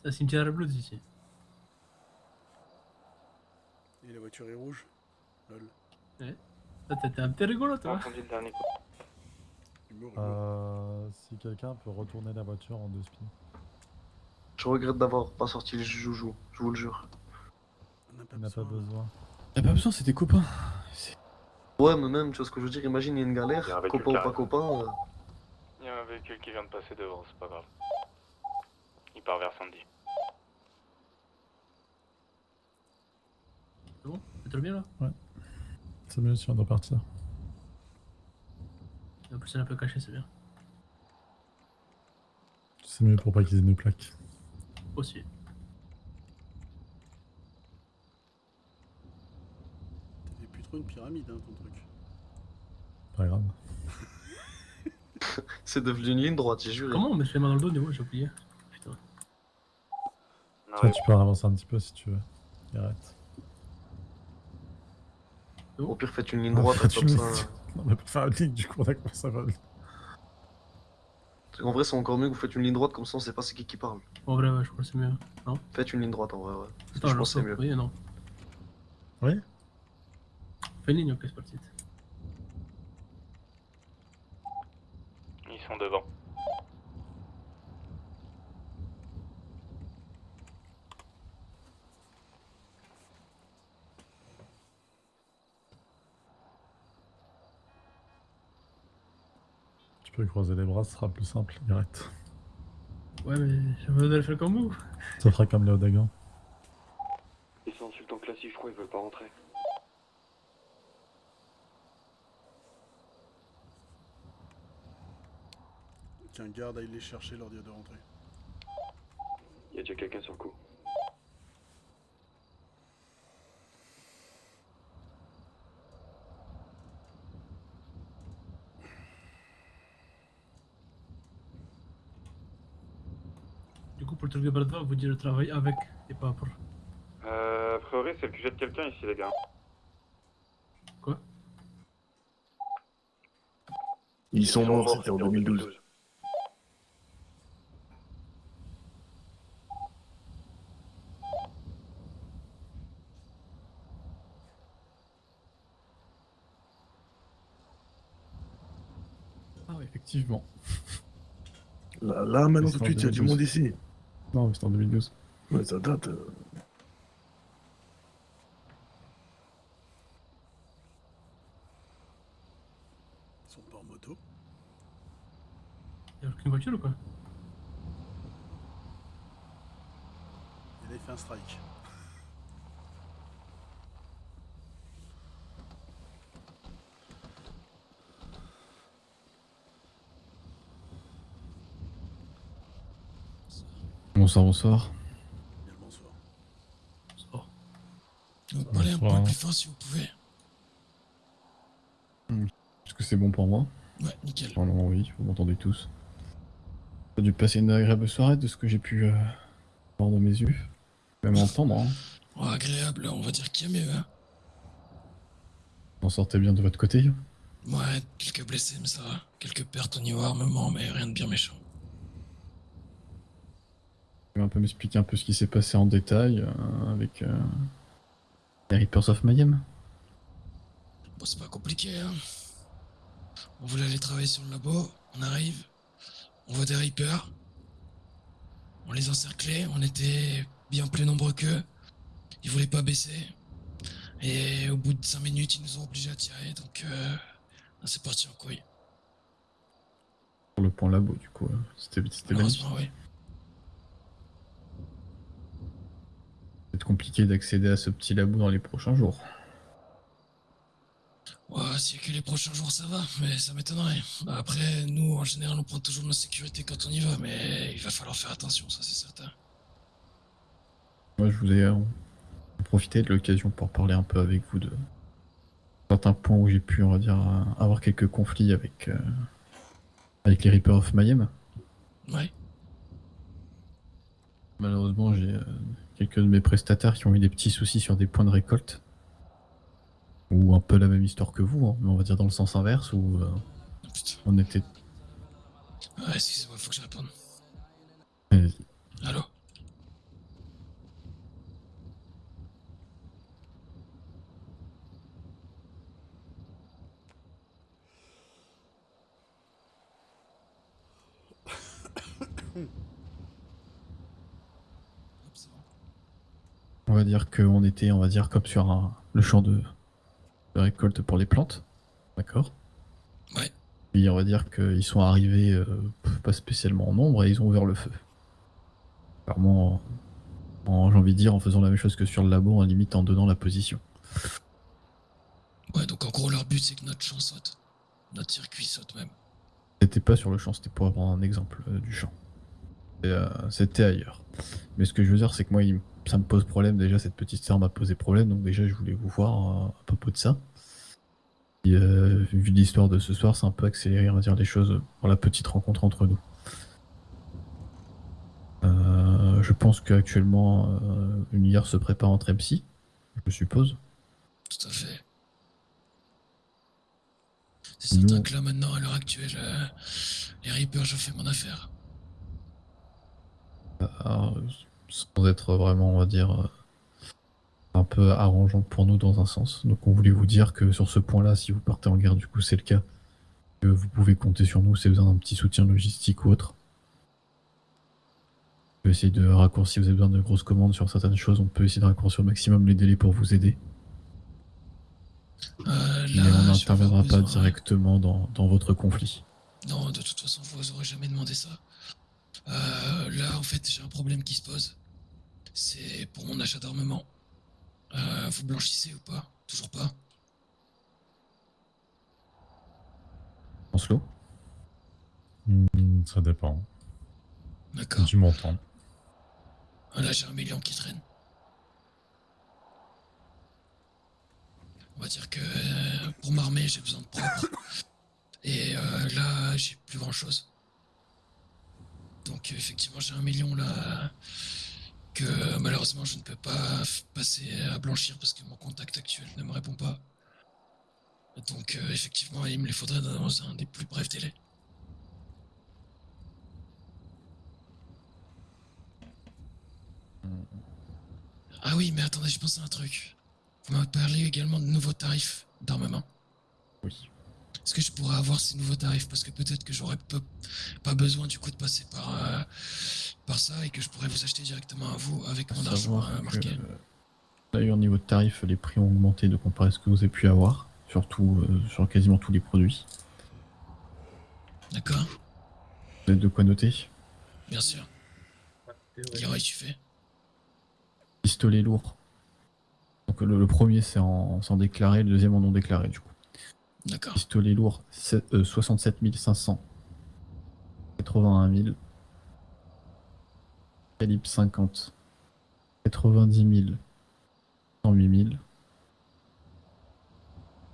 C'est un cimetière à blues ici. Et la voiture est rouge. Lol. Ouais. T'es un peu rigolo, J'ai toi. entendu le dernier coup. Humour. Si quelqu'un peut retourner la voiture en 2 spins. Je regrette d'avoir pas sorti le joujou, je vous le jure. On n'a pas Il n'a pas besoin. besoin. Y'a pas besoin, c'est des copains. Ouais, mais même, tu vois ce que je veux dire, imagine, il y a une Il y a un galère, véhicule copain qui ou pas arrive. copain. Il y a un véhicule qui vient de passer devant, c'est pas grave. Il part vers Sandy. C'est bon? C'est trop bien là? C'est mieux si on doit partir. En plus, elle est un peu cachée, c'est bien. C'est mieux pour pas qu'ils aient nos plaques. Aussi. T'avais plus trop une pyramide, hein, ton truc. Pas grave. C'est devenu une ligne droite, j'ai juré. Comment on met les mains dans le dos, Néo? J'ai oublié. Putain. Non, Toi, tu peux en avancer un petit peu si tu veux. Et arrête. Au pire, faites une ligne Non, droite, faites comme une ça. ligne. On va pas faire une ligne, du coup, on a commencé à voler. En vrai, c'est encore mieux que vous faites une ligne droite, comme ça on sait pas c'est qui parle. En vrai, ouais, je crois que c'est mieux. Non? Faites une ligne droite en vrai, ouais. Attends, je je pense que c'est mieux. Oui, non. Oui? Fais une ligne, ok, c'est parti. ils sont devant. Tu peux croiser les bras, ce sera plus simple. Et arrête. Ouais, mais je veux le faire comme vous. Ça fera comme Léo Dagan. Ils sont insultants classiques, je crois, ils veulent pas rentrer. Qu'un garde aille les chercher, leur dire de rentrer. Il y a déjà quelqu'un sur le coup. Du coup, pour le truc de Bradva, vous dites le travail avec et pas pour. A priori, c'est le QG de quelqu'un ici, les gars. Quoi? Ils sont morts, c'était en 2012. Ah, effectivement. Là, maintenant, C'est tout de en suite, il y a du 2012. monde ici. Non, c'était en 2012. Ouais, ça date. Ils sont pas en moto. Y'a aucune voiture ou quoi? Et là, il fait un strike. Bonsoir, bonsoir. Bien le bonsoir. Oh. Vous parlez un Bonsoir. peu plus fort si vous pouvez. Est-ce que c'est bon pour moi? Ouais, nickel. Normalement, oui, vous m'entendez tous. J'ai dû passer une agréable soirée de ce que j'ai pu voir de mes yeux. Même entendre, hein. Oh, agréable, on va dire qu'il y a mieux, hein. Vous en sortez bien de votre côté? Ouais, quelques blessés, mais ça va. Quelques pertes au niveau armement, mais rien de bien méchant. Tu peux un peu m'expliquer un peu ce qui s'est passé en détail avec les Reapers of Mayhem? Bon, c'est pas compliqué, hein. On voulait aller travailler sur le labo, on arrive, on voit des Reapers. On les encerclait, on était bien plus nombreux qu'eux. Ils voulaient pas baisser. Et au bout de 5 minutes, ils nous ont obligés à tirer, donc c'est parti en couille. Sur le point labo, du coup. C'était magnifique. Malheureusement, oui. C'est compliqué d'accéder à ce petit labo dans les prochains jours. Ouais, si y a que les prochains jours, ça va, mais ça m'étonnerait. Bah, après, nous, en général, on prend toujours nos sécurités quand on y va, mais il va falloir faire attention, ça c'est certain. Moi, je voulais profiter de l'occasion pour parler un peu avec vous de certains points où j'ai pu, on va dire, avoir quelques conflits avec les Reapers of Mayhem. Ouais. Malheureusement, j'ai quelques de mes prestataires qui ont eu des petits soucis sur des points de récolte. Ou un peu la même histoire que vous, hein, mais on va dire dans le sens inverse, où Oh, putain. on était... Ouais, excusez-moi, faut que je réponde. Allez-y. Allô? Hop, c'est bon. On va dire qu'on était, on va dire, comme sur le champ de récolte pour les plantes. D'accord. Ouais. Puis on va dire qu'ils sont arrivés pas spécialement en nombre et ils ont ouvert le feu. Clairement, j'ai envie de dire, en faisant la même chose que sur le labo, en limite en donnant la position. Ouais, donc en gros, leur but, c'est que notre champ saute. Notre circuit saute même. C'était pas sur le champ, c'était pour avoir un exemple du champ. C'était ailleurs. Mais ce que je veux dire, c'est que moi, ça me pose problème. Déjà, cette petite sœur m'a posé problème, donc déjà, je voulais vous voir à propos de ça. Et, vu l'histoire de ce soir, c'est un peu accéléré, on va dire, les choses pour la petite rencontre entre nous. Je pense qu'actuellement, une IR se prépare entre MC, je suppose. Tout à fait. C'est certain Nous- que là, maintenant, à l'heure actuelle, les Reapers, je fais mon affaire. Sans être vraiment, on va dire, un peu arrangeant pour nous dans un sens. Donc on voulait vous dire que sur ce point-là, si vous partez en guerre, du coup c'est le cas, que vous pouvez compter sur nous si vous avez un petit soutien logistique ou autre. On peut essayer de raccourcir, si vous avez besoin de grosses commandes sur certaines choses, on peut essayer de raccourcir au maximum les délais pour vous aider. Là, Mais on je vais n'interviendra avoir pas besoin- directement dans votre conflit. Non, de toute façon, vous aurez jamais demandé ça. Là, en fait, j'ai un problème qui se pose. C'est pour mon achat d'armement. Vous blanchissez ou pas? Toujours pas? Lancelot? Ça dépend D'accord. du montant. Là, j'ai 1 million qui traîne. On va dire que pour m'armer, j'ai besoin de propre. Et là, j'ai plus grand chose. Donc, effectivement, j'ai 1 million là que malheureusement, je ne peux pas passer à blanchir parce que mon contact actuel ne me répond pas. Donc, effectivement, il me les faudrait dans un des plus brefs délais. Ah oui, mais attendez, je pense à un truc. Vous m'avez parlé également de nouveaux tarifs d'armement. Oui. Est-ce que je pourrais avoir ces nouveaux tarifs? Parce que peut-être que j'aurais pas besoin du coup de passer par ça et que je pourrais vous acheter directement à vous avec mon argent Savoir que marqué. d'ailleurs, au niveau de tarifs, les prix ont augmenté de comparer à ce que vous avez pu avoir, surtout sur quasiment tous les produits. D'accord? Vous avez de quoi noter? Bien sûr. Leroy, tu fais? Pistolet lourd. Donc le premier c'est en déclaré, le deuxième en non déclaré du coup. D'accord. Pistolet lourd 67 500. 81 000. Calibre 50. 90 000. 108 000.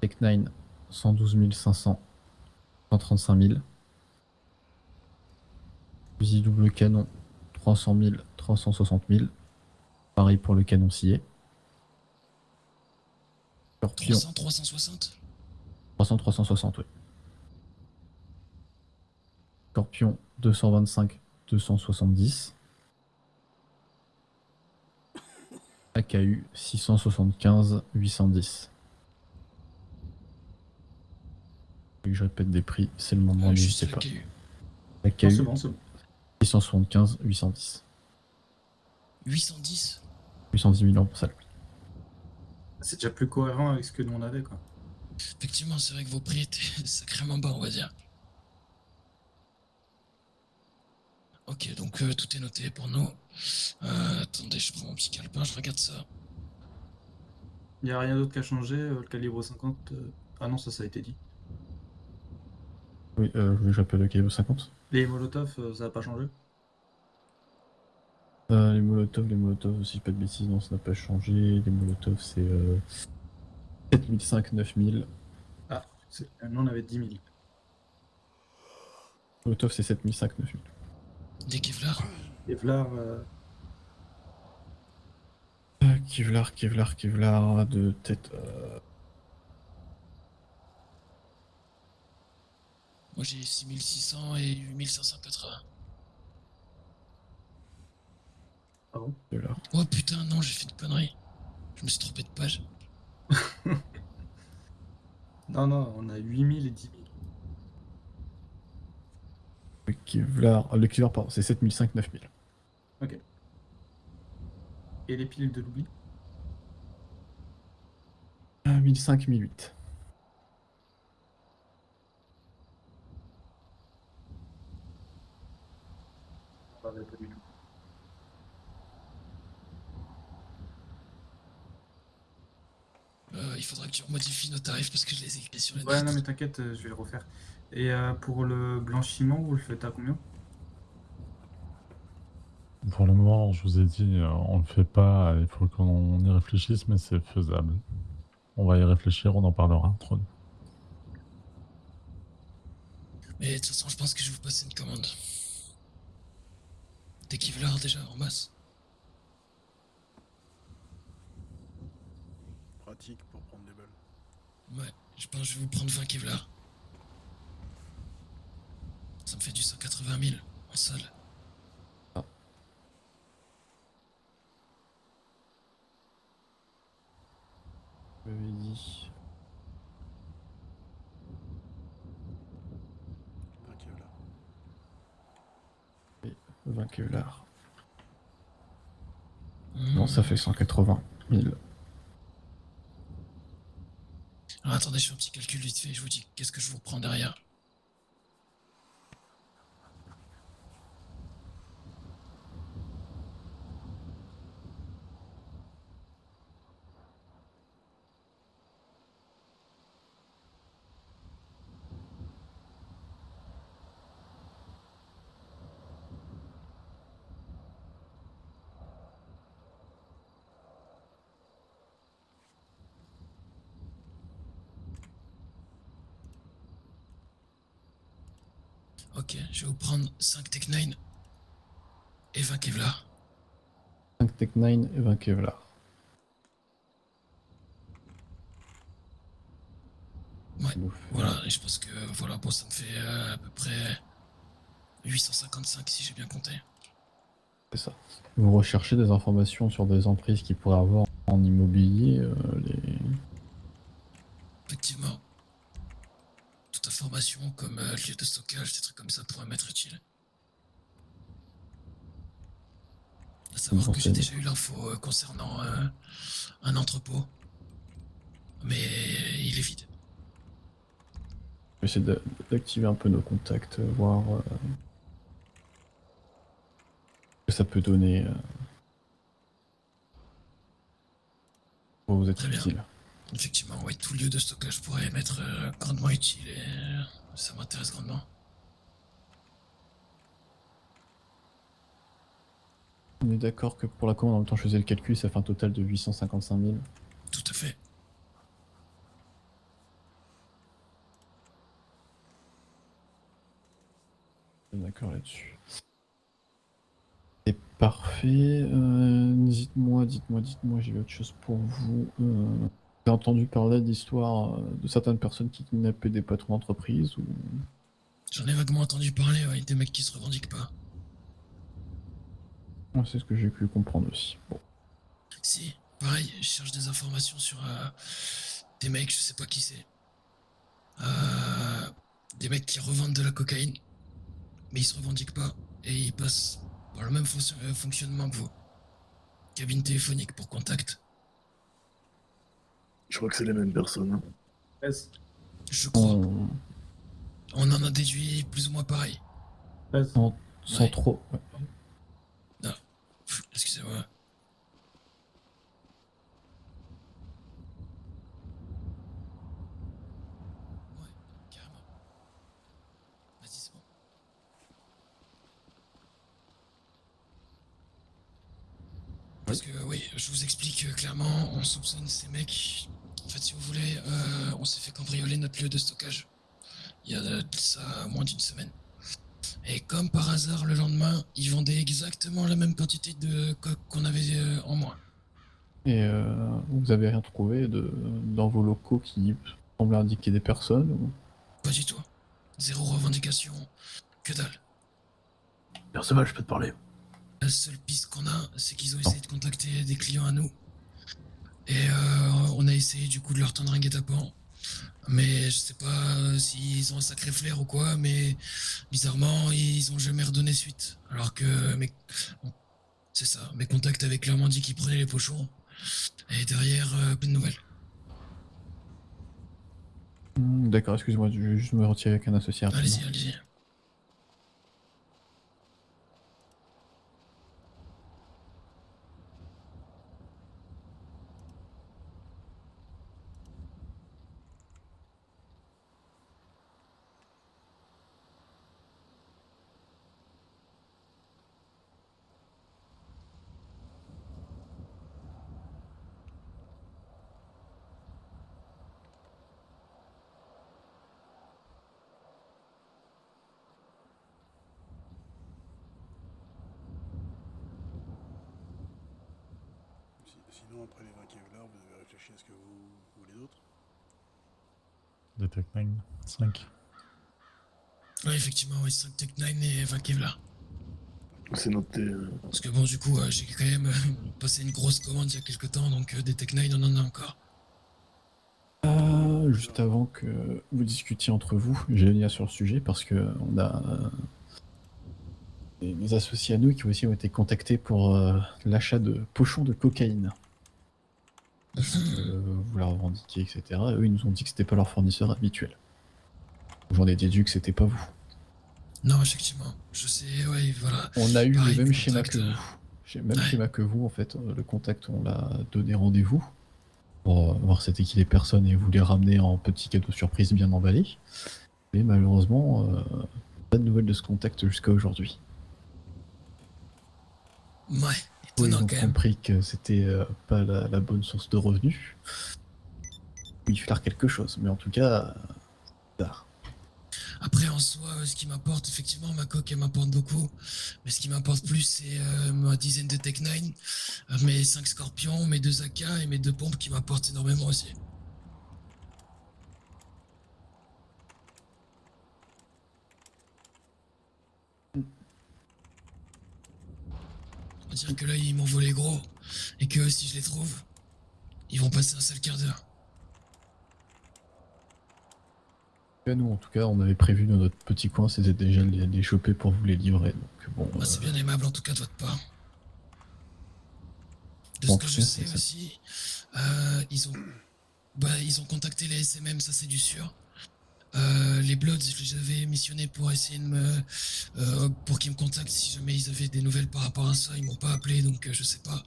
Tech 9 112 500. 135 000. Fusil double canon 300 000. 360 000. Pareil pour le canon scié. Scorpion 300, 360? 300, 360, oui. Scorpion 225, 270. AKU 675, 810. Et je répète des prix, c'est le moment, Juste n'hésitez la pas. KU. AKU c'est bon, c'est bon. 675, 810. 810? 810 000 euros pour ça. C'est déjà plus cohérent avec ce que nous on avait, quoi. Effectivement, c'est vrai que vos prix étaient sacrément bas, on va dire. Ok, donc tout est noté pour nous. Attendez, je prends mon petit calepin, je regarde ça. Il n'y a rien d'autre qu'à changer, le calibre 50. Ah non, ça a été dit. Oui, j'appelle le calibre 50. Les Molotov, ça n'a pas changé. Les Molotov, si je dis pas de bêtises, non, ça n'a pas changé. Les Molotov, c'est 7005, 9000. Ah, nous on avait 10 000. Molotov, c'est 7005, 9000. Des Kevlar? Et Vlar, Kevlar, de tête. Moi j'ai 6600 et 8580. ah bon? Kevlar. Oh putain, non, j'ai fait une connerie. Je me suis trompé de page. Non, on a 8 000 et 10 000. Le Kevlar, pardon, c'est 7005, 9000. Ok. Et les piles de l'oubli? 1005, 1008. Il faudra que tu modifies nos tarifs parce que je les ai écrits sur les Ouais, notes. non, mais t'inquiète, je vais le refaire. Et pour le blanchiment, vous le faites à combien? Pour le moment, je vous ai dit, on le fait pas, il faut qu'on y réfléchisse, mais c'est faisable. On va y réfléchir, on en parlera entre nous. Mais de toute façon, je pense que je vais vous passer une commande. Des Kevlar déjà en masse. Pratique pour prendre des balles. Ouais, je pense que je vais vous prendre 20 Kevlar. Ça me fait du 180 000 en salle. Je m'avais dit. Ok, voilà. 20 Kevlar. Mmh. Non, ça fait 180 000. Alors attendez, je fais un petit calcul vite fait, je vous dis qu'est-ce que je vous reprends derrière. Ok, je vais vous prendre 5 Tech 9 et 20 Kevlar. 5 Tech 9 et 20 Kevlar. Ouais, Ça nous fait- voilà, et je pense que voilà, bon, ça me fait à peu près 855 si j'ai bien compté. C'est ça. Vous recherchez des informations sur des emprises qui pourraient avoir en immobilier Effectivement. Toute information comme lieu de stockage, des trucs comme ça pourrait m'être utile. À savoir que j'ai déjà eu l'info concernant un entrepôt. Mais il est vide. Je vais essayer d'activer un peu nos contacts, voir ce que ça peut donner pour vous être Très bien. utile. Effectivement, ouais, tout lieu de stockage pourrait m'être grandement utile et ça m'intéresse grandement. On est d'accord que pour la commande, en même temps, je faisais le calcul, ça fait un total de 855 000. Tout à fait. D'accord là-dessus. C'est parfait. Dites-moi, j'ai autre chose pour vous. J'ai entendu parler d'histoires de certaines personnes qui kidnappaient des patrons d'entreprise ou... J'en ai vaguement entendu parler, ouais, des mecs qui se revendiquent pas. Ouais, c'est ce que j'ai pu comprendre aussi. Bon. Si, pareil, je cherche des informations sur des mecs, je sais pas qui c'est. Des mecs qui revendent de la cocaïne, mais ils se revendiquent pas et ils passent par le même fonctionnement que vous. Cabine téléphonique pour contact. Je crois que c'est les mêmes personnes. Hein. Je crois. On en a déduit plus ou moins pareil. Sans Ouais. trop... ouais. Excusez-moi. Ouais, carrément. Vas-y, c'est bon. Parce que oui, je vous explique clairement, on soupçonne ces mecs. En fait, si vous voulez, on s'est fait cambrioler notre lieu de stockage. Il y a de ça moins d'une semaine. Et comme par hasard, le lendemain, ils vendaient exactement la même quantité de coke qu'on avait en moins. Et vous avez rien trouvé dans vos locaux qui semblent indiquer des personnes ou... Pas du tout. Zéro revendication, que dalle. Perceval, je peux te parler. La seule piste qu'on a, c'est qu'ils ont essayé de contacter des clients à nous. Et on a essayé du coup de leur tendre un guet-apens. Mais je sais pas s'ils ont un sacré flair ou quoi, mais bizarrement, ils ont jamais redonné suite. Alors que c'est ça, mes contacts avaient clairement dit qu'ils prenaient les pochons. Et derrière, plus de nouvelles. D'accord, excuse-moi, je vais juste me retirer avec un associé rapidement. Allez-y, allez-y. Sinon, après les 20 Kevlar, vous avez réfléchi à ce que vous voulez d'autre? Des Tech 9, 5. Ouais, effectivement, oui, 5 Tech 9 et 20 Kevlar. C'est noté. Parce que bon, du coup, j'ai quand même passé une grosse commande il y a quelques temps, donc des Tech 9, on en a encore. Juste avant que vous discutiez entre vous, j'ai une idée sur le sujet parce que on a des associés à nous qui aussi ont été contactés pour l'achat de pochons de cocaïne. Vous la revendiquez, etc. Eux, ils nous ont dit que c'était pas leur fournisseur habituel. J'en ai déduit que c'était pas vous. Non, effectivement, je sais, ouais, voilà. On a eu Pareil, le même le schéma contact, que vous. Même ouais. schéma que vous, en fait. Le contact, on l'a donné rendez-vous pour voir c'était qui les personnes et vous les ramener en petits cadeaux surprise bien emballés. Mais malheureusement, pas de nouvelles de ce contact jusqu'à aujourd'hui. Ouais, Ils étonnant ont quand même. compris que c'était pas la bonne source de revenus. Il faut faire quelque chose, mais en tout cas, tard. Après, en soi, ce qui m'apporte, effectivement, ma coque, elle m'apporte beaucoup. Mais ce qui m'apporte plus, c'est ma dizaine de Tech 9, mes 5 Scorpions, mes 2 AK et mes 2 pompes qui m'apportent énormément aussi. On dirait que là, ils m'ont volé gros. Et que si je les trouve, ils vont passer un sale quart d'heure. Nous, en tout cas, on avait prévu dans notre petit coin, c'était déjà de les choper pour vous les livrer. Donc bon. Bah, c'est bien aimable en tout cas de votre part. De Bon, ce que je c'est sais ça. aussi, ils ont contacté les SMM, ça c'est du sûr. Les Bloods, je les avais missionnés pour essayer de pour qu'ils me contactent si jamais ils avaient des nouvelles par rapport à ça. Ils m'ont pas appelé, donc je sais pas.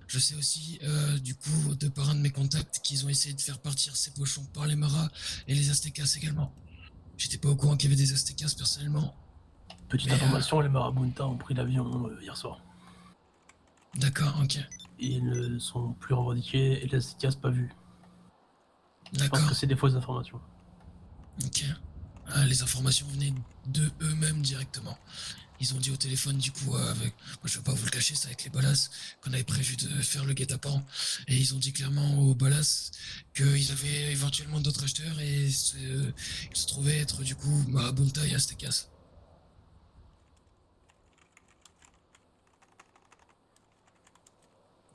Je sais aussi, du coup, de par un de mes contacts, qu'ils ont essayé de faire partir ces pochons par les Maras et les Aztecas également. J'étais pas au courant qu'il y avait des Aztecas personnellement. Petite Mais, information, les Marabunta ont pris l'avion hier soir. D'accord, ok. Et ils ne sont plus revendiqués et les Aztecas pas vus. Je pense D'accord, que c'est des fausses informations. ok. Ah, les informations venaient de eux-mêmes directement. Ils ont dit au téléphone, du coup, avec... Moi, je vais pas vous le cacher, c'est avec les Balas qu'on avait prévu de faire le guet-apens. Et ils ont dit clairement aux Balas qu'ils avaient éventuellement d'autres acheteurs et ils se trouvaient être, du coup, Marabunta et Aztecas.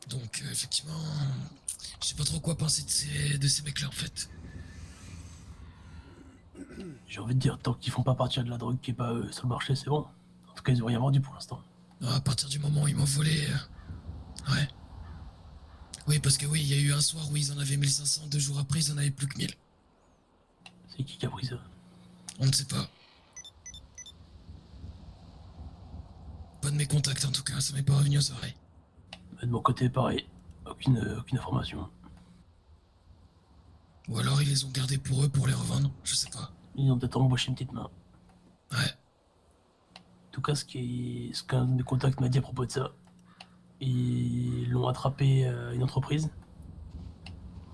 Donc, effectivement, je sais pas trop quoi penser de ces mecs-là, en fait. J'ai envie de dire, tant qu'ils font pas partir de la drogue qui est pas eux sur le marché, c'est bon. En tout cas, ils ont rien vendu pour l'instant. À partir du moment où ils m'ont volé... ouais. Oui, parce que oui, il y a eu un soir où ils en avaient 1500, 2 jours après, ils en avaient plus que 1000. C'est qui a pris ça? On ne sait pas. Pas de mes contacts en tout cas, ça m'est pas revenu aux oreilles. Mais de mon côté, pareil. Aucune information. Ou alors ils les ont gardés pour eux pour les revendre, je sais pas. Ils ont peut-être embauché une petite main. Ouais. En tout cas, ce qu'un de mes contacts m'a dit à propos de ça, ils l'ont attrapé une entreprise.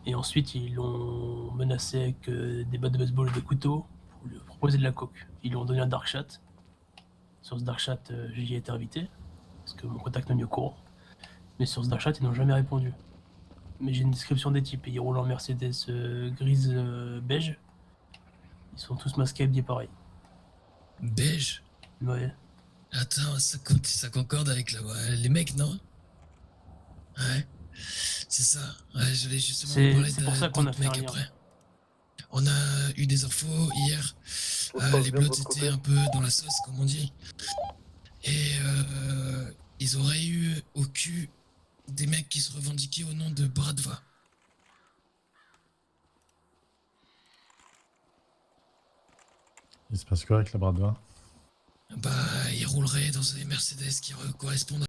Et ensuite, ils l'ont menacé avec des battes de baseball et des couteaux pour lui proposer de la coke. Ils lui ont donné un dark chat. Sur ce dark chat, j'y ai été invité, parce que mon contact m'a mis au courant. Mais sur ce dark chat, ils n'ont jamais répondu. Mais j'ai une description des types. Ils roulent en Mercedes grise beige. Ils sont tous masqués habillés pareil. Beige. Ouais. Attends, ça concorde avec les mecs, non? Ouais. C'est ça. Ouais, j'allais justement C'est parler pour ça qu'on a d'autres fait un mecs lien. après. On a eu des infos hier. Tout se passe Les bien de Bloods votre étaient côté? un peu dans la sauce, comme on dit. Et ils auraient eu au cul des mecs qui se revendiquaient au nom de Bradva. Il se passe quoi avec la bras de vin? Bah, ils rouleraient dans des Mercedes qui correspondent